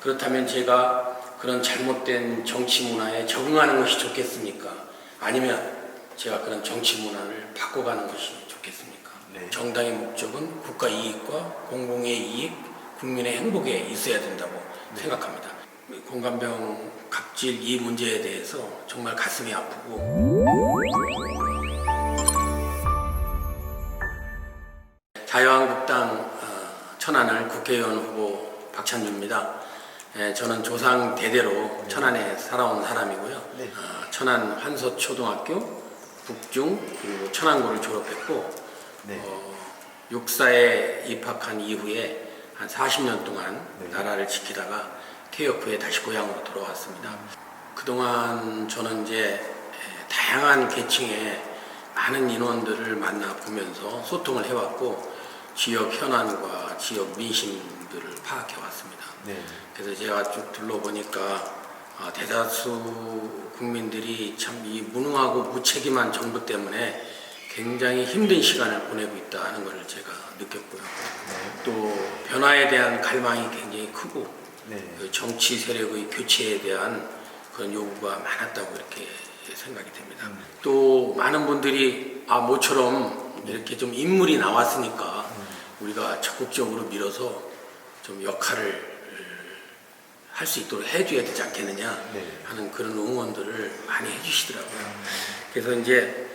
그렇다면 제가 그런 잘못된 정치 문화에 적응하는 것이 좋겠습니까? 아니면 제가 그런 정치 문화를 바꿔가는 것이 좋겠습니까? 네. 정당의 목적은 국가 이익과 공공의 이익, 국민의 행복에 있어야 된다고 생각합니다. 공감병 갑질 이 문제에 대해서 정말 가슴이 아프고, 자유한국당 천안을 국회의원 후보 박찬주입니다. 저는 조상 대대로 천안에 살아온 사람이고요. 네. 천안 환서초등학교, 북중, 그리고 천안고를 졸업했고, 네. 육사에 입학한 이후에 한 40년 동안 네. 나라를 지키다가 퇴역 후에 다시 고향으로 돌아왔습니다. 그동안 저는 이제 다양한 계층의 많은 인원들을 만나보면서 소통을 해왔고, 지역 현안과 지역 민심들을 파악해 왔습니다. 네. 그래서 제가 쭉 둘러보니까 대다수 국민들이 참 이 무능하고 무책임한 정부 때문에 굉장히 힘든 시간을 보내고 있다 하는 것을 제가 느꼈고요. 네. 또 변화에 대한 갈망이 굉장히 크고, 네. 그 정치 세력의 교체에 대한 그런 요구가 많았다고 이렇게 생각이 됩니다. 또 많은 분들이 모처럼 이렇게 좀 인물이 나왔으니까 우리가 적극적으로 밀어서 좀 역할을 할 수 있도록 해줘야 되지 않겠느냐 네. 하는 그런 응원들을 많이 해주시더라고요. 그래서 이제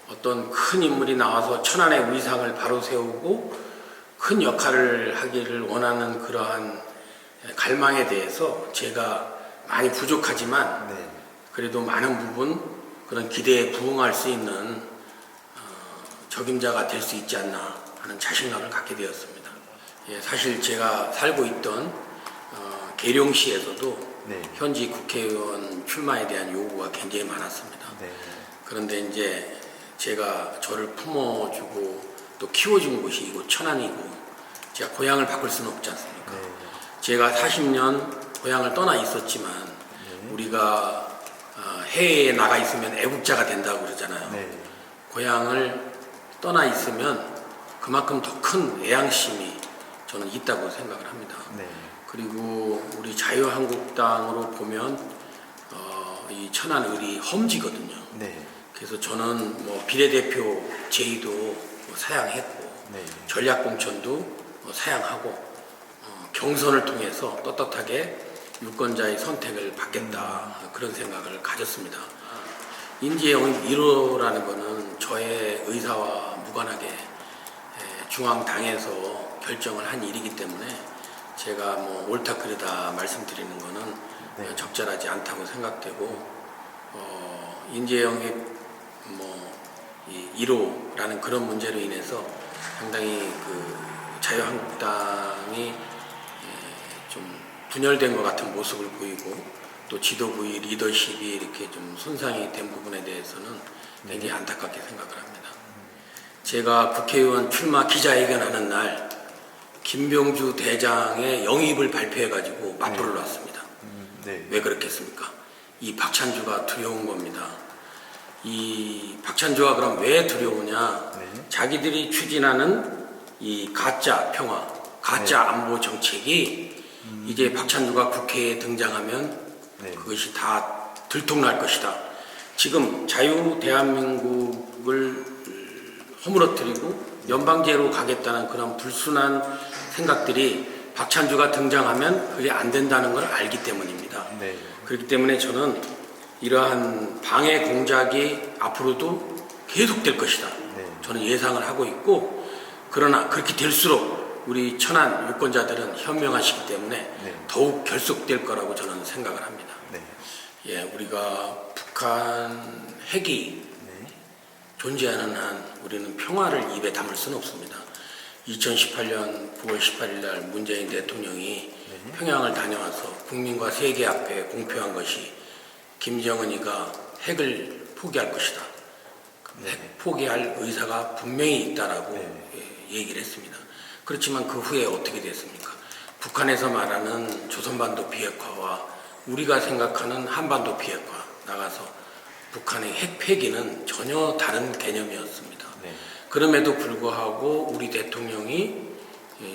어떤 큰 인물이 나와서 천안의 위상을 바로 세우고 큰 역할을 하기를 원하는 그러한 갈망에 대해서 제가 많이 부족하지만 네. 그래도 많은 부분 그런 기대에 부응할 수 있는 적임자가 될 수 있지 않나 하는 자신감을 갖게 되었습니다. 사실 제가 살고 있던 계룡시에서도 네. 현지 국회의원 출마에 대한 요구가 굉장히 많았습니다. 네. 그런데 이제 제가 저를 품어주고 또 키워준 곳이 이곳 천안이고, 제가 고향을 바꿀 수는 없지 않습니까? 네. 제가 40년 고향을 떠나 있었지만 우리가 해외에 나가 있으면 애국자가 된다고 그러잖아요. 네. 고향을 떠나 있으면 그만큼 더 큰 애양심이 저는 있다고 생각을 합니다. 네. 그리고 우리 자유한국당으로 보면 이 천안을이 험지거든요. 네. 그래서 저는 뭐 비례대표 제의도 사양했고, 네. 전략공천도 사양하고, 경선을 통해서 떳떳하게 유권자의 선택을 받겠다 그런 생각을 가졌습니다. 인재영입 1호라는 것은 저의 의사와 무관하게 중앙당에서 결정을 한 일이기 때문에 제가 뭐 옳다 그르다 말씀드리는 것은 네. 적절하지 않다고 생각되고, 인재영입 이 1호라는 그런 문제로 인해서 상당히 그 자유한국당이 좀 분열된 것 같은 모습을 보이고, 또 지도부의 리더십이 이렇게 좀 손상이 된 부분에 대해서는 굉장히 안타깝게 생각을 합니다. 제가 국회의원 출마 기자회견하는 날 김병주 대장의 영입을 발표해가지고 맞불을 놨습니다. 네. 왜 그렇겠습니까? 이 박찬주가 두려운 겁니다. 이 박찬주가 그럼 왜 두려우냐? 네. 자기들이 추진하는 이 가짜 평화, 가짜 안보 정책이 이제 박찬주가 국회에 등장하면 네. 그것이 다 들통날 것이다. 지금 자유 대한민국을 허물어뜨리고 연방제로 가겠다는 그런 불순한 생각들이 박찬주가 등장하면 그게 안 된다는 걸 알기 때문입니다. 네. 그렇기 때문에 저는 이러한 방해 공작이 앞으로도 계속될 것이다. 네. 저는 예상을 하고 있고, 그러나 그렇게 될수록 우리 천안 유권자들은 현명하시기 때문에 네. 더욱 결속될 거라고 저는 생각을 합니다. 네. 우리가 북한 핵이 존재하는 한 우리는 평화를 입에 담을 수는 없습니다. 2018년 9월 18일 날 문재인 대통령이 평양을 다녀와서 국민과 세계 앞에 공표한 것이 김정은이가 핵을 포기할 것이다. 핵 포기할 의사가 분명히 있다라고 얘기를 했습니다. 그렇지만 그 후에 어떻게 됐습니까? 북한에서 말하는 조선반도 비핵화와 우리가 생각하는 한반도 비핵화 나가서 북한의 핵 폐기는 전혀 다른 개념이었습니다. 네. 그럼에도 불구하고 우리 대통령이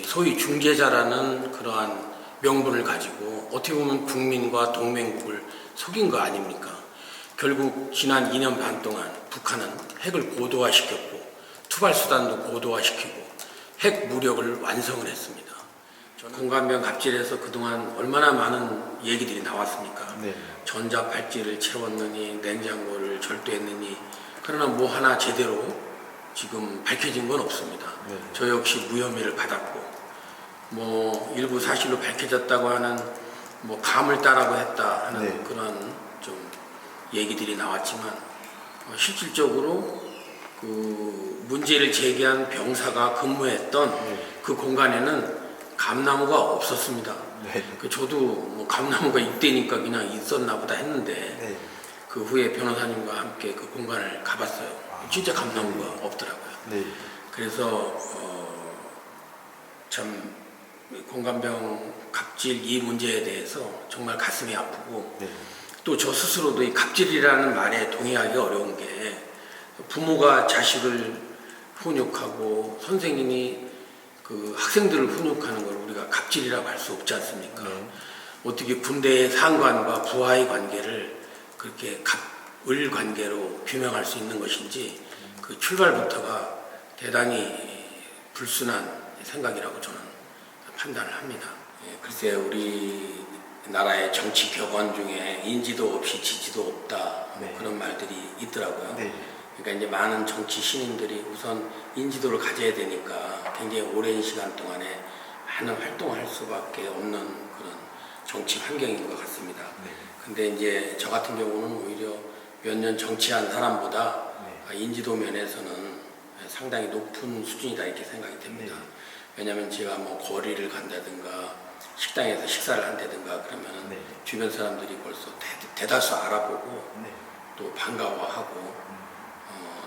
소위 중재자라는 그러한 명분을 가지고 어떻게 보면 국민과 동맹국을 속인 거 아닙니까? 결국 지난 2년 반 동안 북한은 핵을 고도화시켰고 투발수단도 고도화시키고 핵 무력을 완성을 했습니다. 공관병 갑질에서 그동안 얼마나 많은 얘기들이 나왔습니까? 네. 전자발찌를 채웠느니 냉장고를 절도했느니, 그러나 뭐 하나 제대로 지금 밝혀진 건 없습니다. 네. 저 역시 무혐의를 받았고, 뭐 일부 사실로 밝혀졌다고 하는 뭐 감을 따라고 했다 하는 네. 그런 좀 얘기들이 나왔지만, 실질적으로 그 문제를 제기한 병사가 근무했던 그 공간에는 감나무가 없었습니다. 네. 저도 뭐 감나무가 이때니까 그냥 있었나 보다 했는데, 네. 그 후에 변호사님과 함께 그 공간을 가봤어요. 진짜 감나무가 없더라고요. 네. 그래서 참 공관병 갑질 이 문제에 대해서 정말 가슴이 아프고, 네. 또 저 스스로도 이 갑질이라는 말에 동의하기 어려운 게, 부모가 자식을 훈육하고 선생님이 그 학생들을 훈육하는 걸 우리가 갑질이라고 할 수 없지 않습니까? 네. 어떻게 군대의 상관과 부하의 관계를 그렇게 갑을 관계로 규명할 수 있는 것인지, 그 출발부터가 대단히 불순한 생각이라고 저는 판단을 합니다. 글쎄, 우리나라의 정치 격언 중에 인지도 없이 지지도 없다, 네. 그런 말들이 있더라고요. 네. 그러니까 이제 많은 정치 신인들이 우선 인지도를 가져야 되니까 굉장히 오랜 시간 동안에 많은 활동을 할 수밖에 없는 그런 정치 환경인 것 같습니다. 네. 근데 이제 저 같은 경우는 오히려 몇 년 정치한 사람보다 네. 인지도 면에서는 상당히 높은 수준이다 이렇게 생각이 됩니다. 네. 왜냐하면 제가 뭐 거리를 간다든가 식당에서 식사를 한다든가 그러면 네. 주변 사람들이 벌써 대다수 알아보고 네. 또 반가워하고,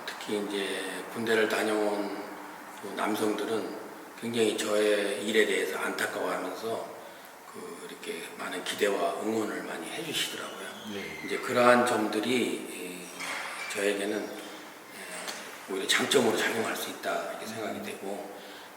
특히 이제 군대를 다녀온 그 남성들은 굉장히 저의 일에 대해서 안타까워하면서 이렇게 많은 기대와 응원을 많이 해주시더라고요. 네. 이제 그러한 점들이 저에게는 오히려 장점으로 작용할 수 있다 이렇게 생각이 되고,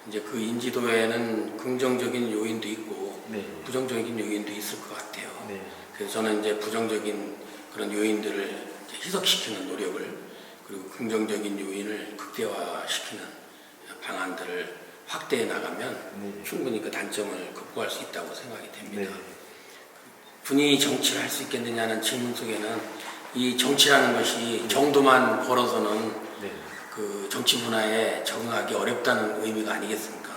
이제 그 인지도에는 긍정적인 요인도 있고 네. 부정적인 요인도 있을 것 같아요. 네. 그래서 저는 이제 부정적인 그런 요인들을 이제 희석시키는 노력을, 그리고 긍정적인 요인을 극대화시키는 방안들을 확대해 나가면 네. 충분히 그 단점을 극복할 수 있다고 생각이 됩니다. 네. 군인이 정치를 할 수 있겠느냐는 질문 속에는 이 정치라는 것이 정도만 벌어서는 네. 그 정치 문화에 적응하기 어렵다는 의미가 아니겠습니까?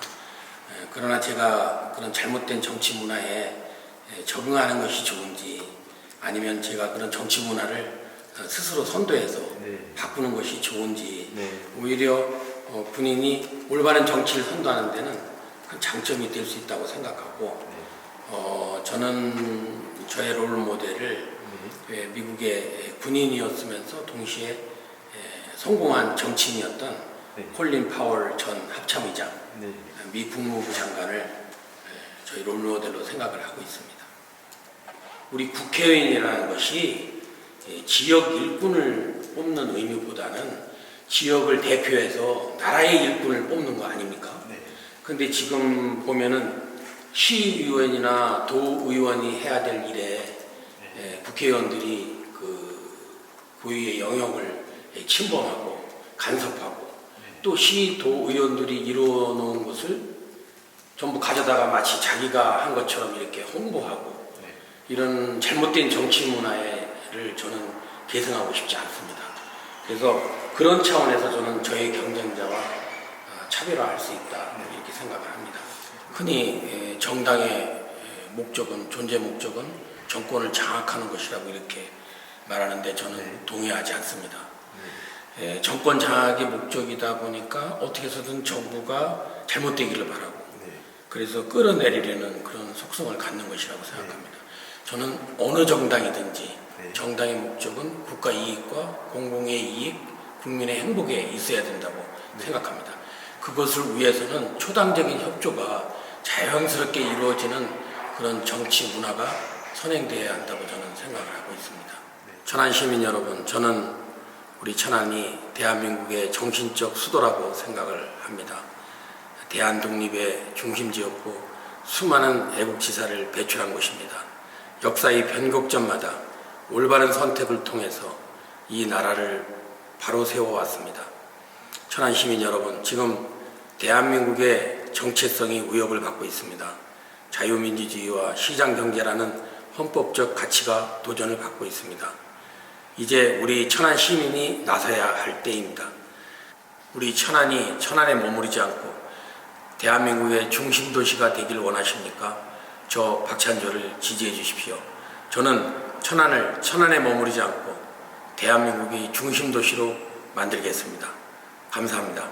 그러나 제가 그런 잘못된 정치 문화에 적응하는 것이 좋은지, 아니면 제가 그런 정치 문화를 스스로 선도해서 네. 바꾸는 것이 좋은지, 네. 오히려 군인이 올바른 정치를 선도하는 데는 큰 장점이 될 수 있다고 생각하고, 저는 저의 롤 모델을 미국의 군인이었으면서 동시에 성공한 정치인이었던 네. 콜린 파월 전 합참의장, 네. 미 국무부 장관을 저희 롤 모델로 생각을 하고 있습니다. 우리 국회의원이라는 것이 지역 일꾼을 뽑는 의미보다는 지역을 대표해서 나라의 일꾼을 뽑는 거 아닙니까? 네. 근데 지금 보면은 시의원이나 도의원이 해야 될 일에 국회의원들이 그 고유의 영역을 침범하고 간섭하고, 또 시도의원들이 이루어놓은 것을 전부 가져다가 마치 자기가 한 것처럼 이렇게 홍보하고, 이런 잘못된 정치 문화를 저는 계승하고 싶지 않습니다. 그래서 그런 차원에서 저는 저의 경쟁자와 차별화할 수 있다 이렇게 생각을 합니다. 흔히 정당의 목적은, 존재 목적은 정권을 장악하는 것이라고 이렇게 말하는데 저는 동의하지 않습니다. 정권 장악이 목적이다 보니까 어떻게 해서든 정부가 잘못되기를 바라고, 그래서 끌어내리려는 그런 속성을 갖는 것이라고 생각합니다. 저는 어느 정당이든지 정당의 목적은 국가 이익과 공공의 이익, 국민의 행복에 있어야 된다고 생각합니다. 그것을 위해서는 초당적인 협조가 자연스럽게 이루어지는 그런 정치 문화가 선행되어야 한다고 저는 생각을 하고 있습니다. 천안 시민 여러분, 저는 우리 천안이 대한민국의 정신적 수도라고 생각을 합니다. 대한 독립의 중심지였고 수많은 애국지사를 배출한 곳입니다. 역사의 변곡점마다 올바른 선택을 통해서 이 나라를 바로 세워왔습니다. 천안 시민 여러분, 지금 대한민국의 정체성이 위협을 받고 있습니다. 자유민주주의와 시장경제라는 헌법적 가치가 도전을 받고 있습니다. 이제 우리 천안 시민이 나서야 할 때입니다. 우리 천안이 천안에 머무르지 않고 대한민국의 중심 도시가 되길 원하십니까? 저 박찬조를 지지해 주십시오. 저는 천안을 천안에 머무르지 않고 대한민국의 중심 도시로 만들겠습니다. 감사합니다.